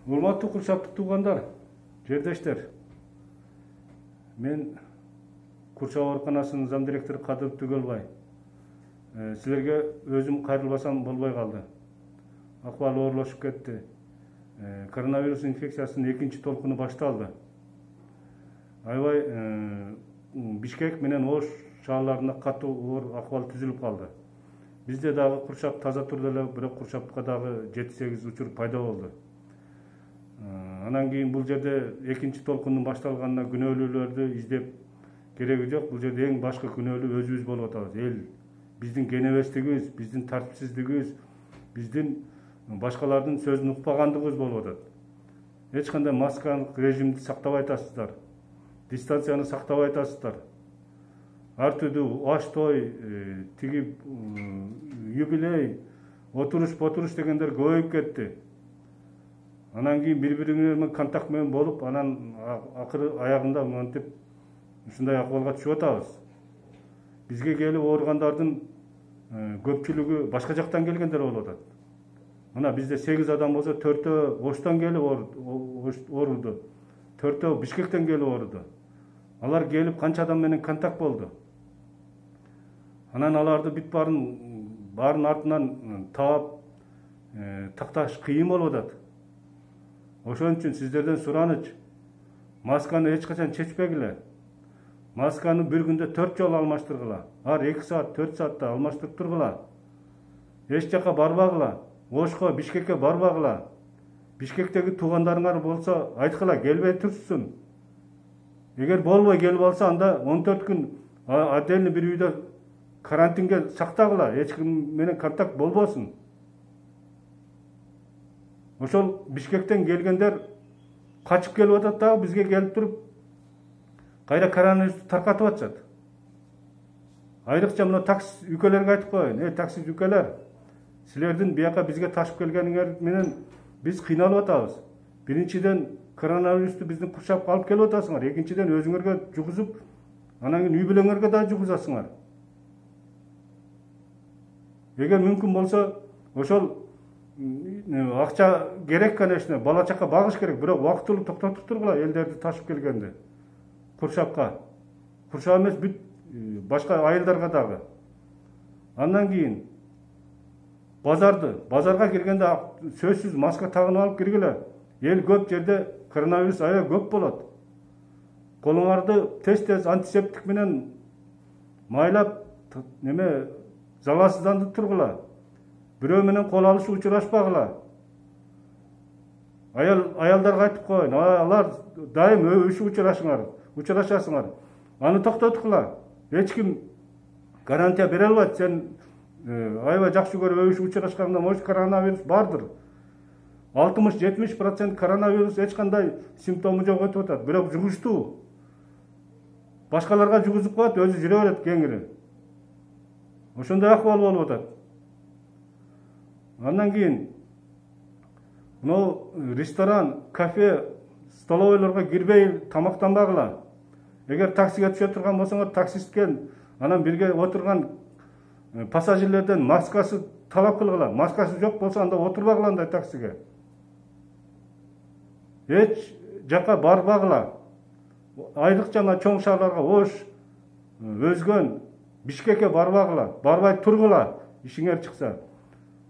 Урматтуу Курчаптык туугандар, жердештер. Мен Курчап ооруканасынын зам директору Кадыров Түгөлбай. Силерге өзүм кайрылбасам болбой калды. Акыбал оорлошуп кетти. Коронавирус инфекциясынын экинчи толкуну башталды. Аябай Бишкек менен Ош шаарларында катуу оор акыбал түзүлүп калды. Бизде дагы Курчап таза турду эле, бирок Курчапка дагы 7-8 учур пайда болду. Анан кийин бул жерде экинчи толкундун башталганына күнөөлүүлөрдү издеп кереги жок. Бул жерде эң башкы күнөөлүү өзүбүз болуп атабыз. Эл биздин кенебездигибиз, биздин тартипсиздигибиз, биздин башкалардын сөзүн укпагандыгыбыз болуп атат. Эч кандай маскалык режимди сактабай атасыздар. Дистанцияны сактабай атасыздар. Ар түрдүү аш той, тиги юбилей, отуруш дегендер көбөйүп кетти. Анан кийин бири-бириңер менен контакт менен болуп, анан акыры аягында монтип ушундай акыбалга түшүп атабыз. Бизге келип ооругандардын көпчүлүгү башка жактан келгендер болуп атат. Мына бизде 8 адам болсо 4-өө Оштон келип ооруду. 4-өө Бишкектен келип ооруду. Алар келип канча адам менен контакт болду. Анан аларды бүт баарын артынан таап такташ кыйын болуп атат. Ошон үчүн сиздерден сураныч, масканы эч качан чечпегиле. Масканы бир күндө 4 жолу алмаштыргыла. Ар 2 саат, 4 саатта алмаштырып тургула. Эч жака барбагыла. Ошко, Бишкекке барбагыла. Бишкектеги туугандарыңар болсо айткыла, келбей турсун. Эгер болбой келип алса, анда 14 күн отдельно бир үйдө карантинге сактагыла. Эч ким менен контакт болбосун. Ошол Бишкектен келгендер качып келип атат дагы бизге келип туруп кайра коронавирусту таркатып атышат. Айрыкча мына такси үкөлөргө айтып коеюн. Такси үкөлөр, силердин бияка бизге ташып келгениңер менен биз кыйналып атабыз. Биринчиден коронавирусту биздин Курчапка алып келип атасыңар. Экинчиден өзүңөргө жугузуп, анан кийин үй бүлөңөргө да жугузасыңар. Эгер мүмкүн болсо, ошол акча керек, конечно, бала чака багыш керек, бирок убактылуу токтотуп тургула элдерди ташып келгенди. Курчапка. Курчап эмес, бүт башка айылдарга дагы. Андан кийин базарга киргенде сөзсүз маска тагынып алып киргиле. Эл көп жерде коронавирус аябай көп болот. Колуңарды тез антисептик менен майлап, заласыздандырып тургула. Бирөө менен кол алышып учурашпагыла. Аялдарга айтып коеюн, алар дайым өбүшүп учурашасыңар. Аны токтоткула. Эч ким гарантия бере албайт. Сен аябай жакшы көрүп өбүшүп учурашканда, может коронавирус бардыр. 60-70% коронавирус эч кандай симптому жок өтүп атат. Бирок жугуштуу. Башкаларга жугузуп коет, өзү жүрө берет кеңири. Ошондой акыбал болуп атат. Андан кийин ресторан, кафе, столовойлорго кирбей тамактанбагыла. Эгер таксиге түшө турган болсоңор, таксистке анан бирге отурган пассажирлерден маскасы талап кылгыла. Маскасы жок болсо, анда отурбагыла андай таксиге. Эч жака барбагыла. Айрыкча чоң шаарларга, Ош, Өзгөн, Бишкекке барбагыла. Барбай тургула, ишиңер чыкса.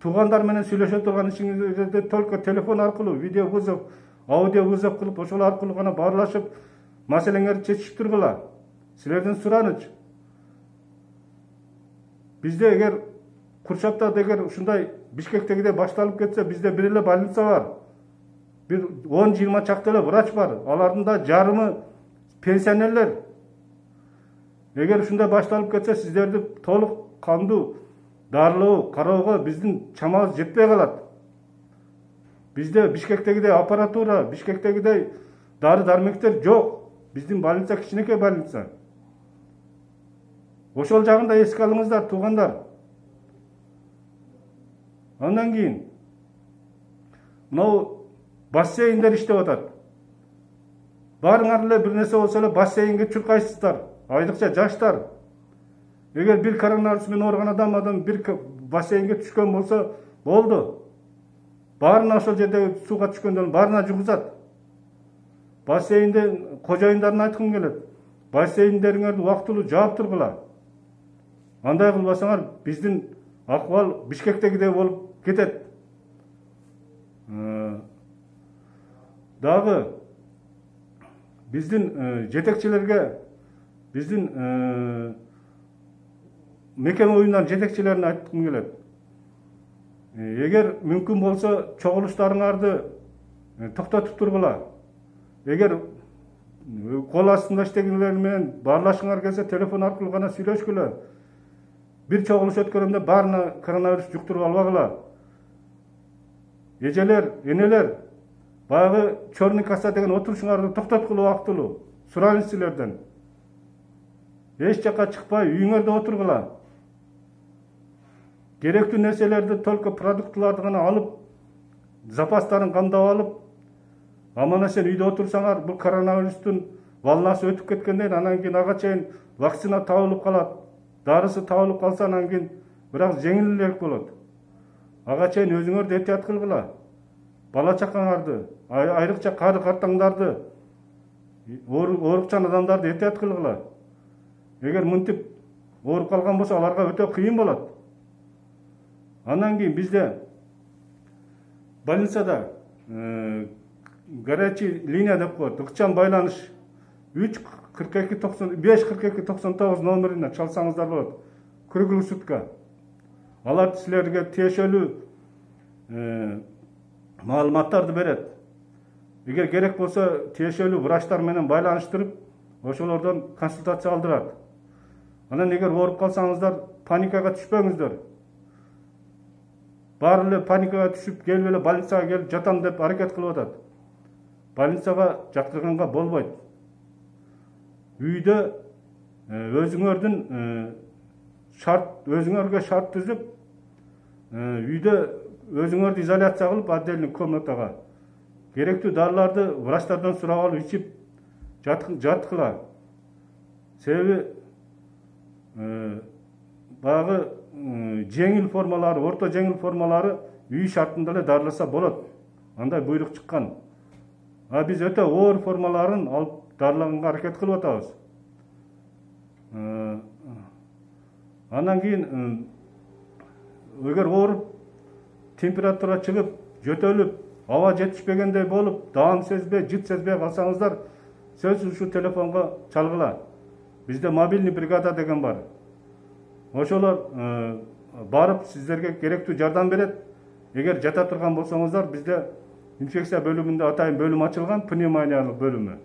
Туугандар менен сүйлөшө турган ишиңерде только телефон аркылуу, видео вызов, аудио вызов кылып, ошол аркылуу гана баарлашып, маселеңерди чечип тургула. Силерден сураныч. Бизде эгер Курчапта эгер ушундай Бишкектегидей башталып кетсе, бизде бир эле больница бар. Бир 10-20 чакты эле врач бар. Алардын да жарымы пенсионерлер. Эгер ушундай башталып кетсе, сиздерди толук кандуу дарылоо, кароого биздин чамабыз жетпей калат. Бизде Бишкектегидей аппаратура, Бишкектегидей дары-дармектер жок. Биздин больница кичинекей больница. Ошол жагын да эске алыңыздар, туугандар. Андан кийин мынау бассейндер иштеп атат. Барыңар эле бир нерсе болсо эле бассейнге чуркайсыздар. Айрыкча жаштар. Эгер бир коронавирус менен ооруган адам бир бассейнге түшкөн болсо, болду. баарына ошол жердеги сууга түшкөндөрдүн баарына жугузат. Бассейнде кожоюндарына айткым келет. Бассейндериңерди убактылуу жаап тургула. Андай кылбасаңар биздин акыбал Бишкектегидей болуп кетет. Дагы биздин жетекчилерге, биздин мекеме уюмдардын жетекчилерине айткым келет. Эгер мүмкүн болсо чогулуштарыңарды токтотуп тургула. Эгер кол астында иштегендер менен баарлашыңар келсе телефон аркылуу гана сүйлөшкүлө. Бир чогулуш өткөрөмдө баарына коронавирус жуктуруп албагыла. Эжелер, энелер, баягы черный касса деген отурушуңарды токтоткула убактылуу. Сурайм силерден. Эч жакка чыкпай үйүңөрдө отургула. Керектүү нерселерди, только продуктыларды гана алып, запастарын камдап алып, аман эсен үйдө отурсаңар, бул коронавирустун волнасы өтүп кеткенден анан кийин ага чейин вакцина табылып калат. Дарысы табылып калса анан кийин бирок жеңилирээк болот. Ага чейин өзүңөрдү этият кылгыла. Бала чакаңарды, айрыкча кары картаңдарды, оорукчан адамдарды этият кылгыла. Эгер мынтип ооруп калган болсо аларга өтө кыйын болот. Андан кийин бизде больницада горячий линия деп коет, ыкчам байланыш 5-42-99 номерине чалсаңыздар болот. Круглый сутка. Алар силерге тиешелүү маалыматтарды берет. Эгер керек болсо тиешелүү врачтар менен байланыштырып, ошолордон консультация алдырат. Анан эгер ооруп калсаңыздар, паникага түшпөңүздөр. Баары эле паникага түшүп, келип эле больницага келип жатам деп аракет кылып атат. Больницага жаткырганга болбойт. Үйдө өзүңөргө шарт түзүп, үйдө өзүңөрдү изоляция кылып, отдельный комнатага керектүү дарыларды врачтардан сурап алып ичип жаткыла. Себеби баягы жеңил формалары, орто жеңил формалары үй шартында эле дарыласа болот. Андай буйрук чыккан. А биз өтө оор формаларын алып дарылаганга аракет кылып атабыз. Андан кийин эгер ооруп, температура чыгып, жөтөлүп, аба жетишпегендей болуп, даам сезбей, жыт сезбей калсаңыздар, сөзсүз ушу телефонго чалгыла. Бизде мобильный бригада деген бар. Ошолор барып сиздерге керектүү жардам берет. Эгер жата турган болсоңуздар, бизде инфекция бөлүмүндө атайын бөлүм ачылган, пневмониялык бөлүмү.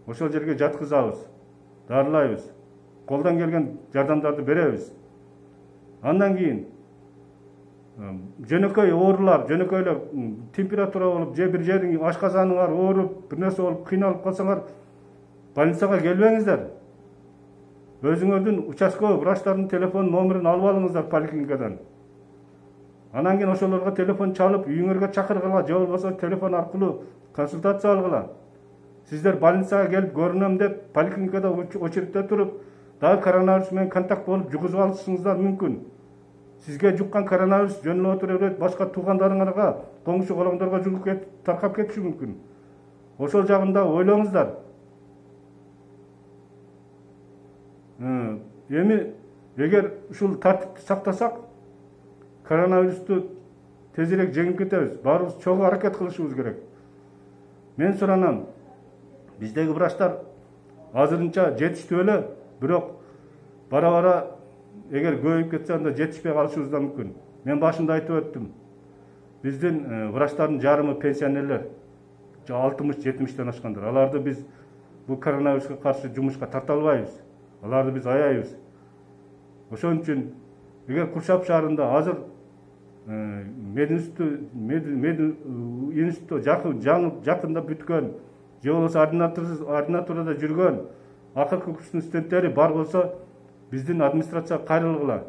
Ошол жерге жаткызабыз, дарылайбыз, колдон келген жардамдарды беребиз. Андан кийин жөнөкөй оорулар, жөнөкөйлөр температура болуп, же бир жериң ашказаныңар ооруп, бир нерсе болуп кыйналып калсаңар, больницага келбеңиздер. Өзүңөрдүн участковый врачтардын телефон номерин алып алыңыздар поликлиникадан. Анан кийин ошолорго телефон чалып, үйүңөргө чакыргыла, же болбосо телефон аркылуу консультация алгыла. Сиздер больницага келип көрүнөм деп, поликлиникада очередте туруп, дагы коронавирус менен контакт болуп жугузуп алышыңыздар мүмкүн. Сизге жуккан коронавирус жөнүнө отура берет, башка туугандарыңарга, коңшу колоңдорго жугуп таркап кетиши мүмкүн. Ошол жагын да ойлоңуздар. Эми эгер ушул тартипти сактасак, коронавирусту тезирээк жеңип кетебиз. Баарыбыз чогуу аракет кылышыбыз керек. Мен суранам, биздеги врачтар азырынча жетиштүү эле, бирок бара-бара эгер көбөйүп кетсе, анда жетишпей калышыбыз да мүмкүн. Мен башында айтып өттүм. Биздин врачтардын жарымы пенсионерлер, 60-70-тен ашкандар. Аларды биз бул коронавируска каршы жумушка тарта албайбыз. Аларды биз аяйбыз. Ошон үчүн эгер Курчап шаарында азыр мединституту жакында бүткөн, же болбосо ординатурада жүргөн акыркы курстун студенттери бар болсо, биздин администрацияга кайрылгыла.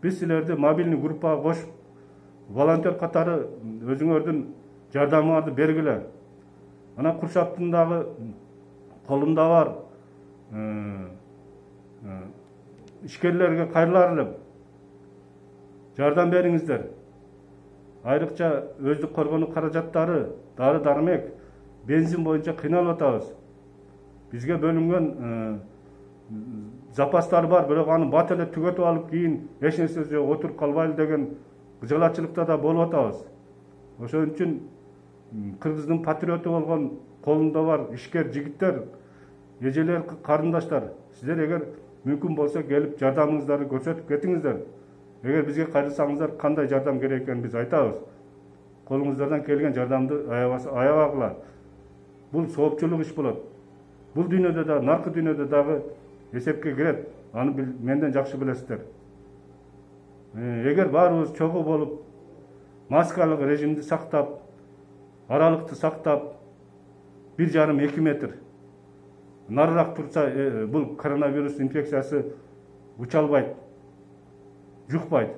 Биз силерди мобильный группага кошуп, волонтер катары өзүңөрдүн жардамыңарды бергиле. Анан Курчаптын дагы колунда бар ишкерлерге кайрылар элем. Жардам бериңиздер. айрыкча өздүк коргонуу каражаттары, дары дармек, бензин боюнча кыйналып атабыз. Бизге бөлүнгөн запастар бар, бирок аны бат эле түгөтүп алып кийин эч нерсе жок отуруп калбайлы деген кыжалатчылыкта да болуп атабыз. Ошон үчүн Кыргыздын патриоту болгон, колунда бар ишкер жигиттер, эжелер, карындаштар, сиздер эгер мүмкүн болсо келип жардамыңыздарды көрсөтүп кетиңиздер. Эгер бизге кайрылсаңыздар, кандай жардам керек экенин биз айтабыз. Колуңуздардан келген жардамды аябагыла. Бул соопчулук иш болот. Бул дүйнөдө да, наркы дүйнөдө дагы эсепке кирет. Аны менден жакшы билесиздер. Эгер баарыбыз чогуу болуп, маскалык режимди сактап, аралыкты сактап, 1,5-2 метр нарыраак турса, бул коронавирус инфекциясы учалбайт, жукпайт.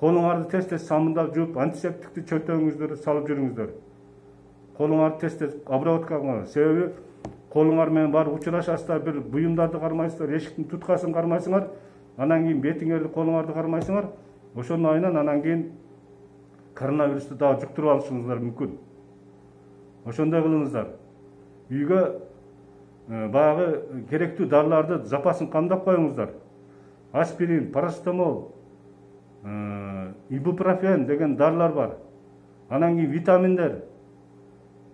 Колуңарды тез-тез самындап жууп, антисептикти чөтөгүңүздөрдү салып жүрүңүздөр. Колуңарды тез-тез обработка кылыңар. Себеби колуңар менен барып учурашасыздар, бир буюмдарды кармайсыздар, эшиктин туткасын кармайсыңар, анан кийин бетиңерди, колуңарды кармайсыңар. Ошонун айынан анан кийин коронавирусту дагы жуктуруп алышыңыздар мүмкүн. Ошондой кылыңыздар. Үйгө баягы керектүү дарыларды запасын камдап коюңуздар. Аспирин, парацетамол, ибупрофен деген дарылар бар. Анан кийин витаминдер.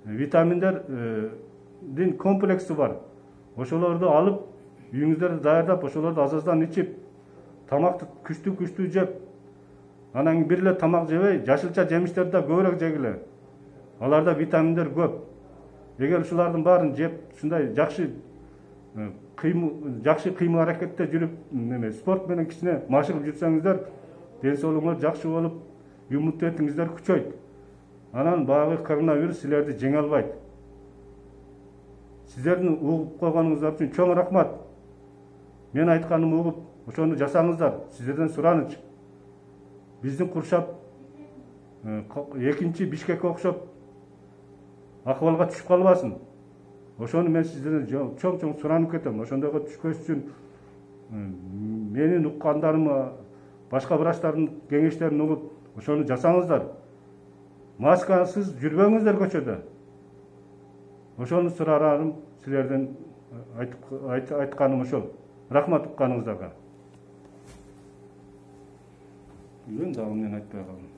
Витаминдердин комплекси бар. Ошолорду алып, үйүңүздөрдө даярдап, ошолорду аз-аздан ичип, тамакты күчтүү жеп, анан кийин бир эле тамак жебей, жашылча жемиштерди да көбүрөөк жегиле. Аларда витаминдер көп. Эгер ушулардын баарын жеп, ушундай жакшы кыймыл аракетте жүрүп, спорт менен кичине машыгып жүрсөңүздөр, ден соолугуңар жакшы болуп, иммунитетиңиздер күчөйт. Анан баягы коронавирус силерди жеңе албайт. Сиздердин угуп койгонуңуздар үчүн чоң рахмат. Мен айтканымды угуп, ошону жасаңыздар. Сиздерден сураныч. Биздин куршап экинчи Бишкекке окшоп акыбалга түшүп калбасын. Ошону мен сиздерден чоң суранып кетем. Ошондойго түшпөс үчүн менин уккандарымы, башка врачтардын кеңештерин угуп, ошону жасаңыздар. Маскасыз жүрбөңүздөр көчөдө. Ошону сураарым силерден айтканым ошол. Рахмат укканыңыздарга. Дагы мен айтпай калдым.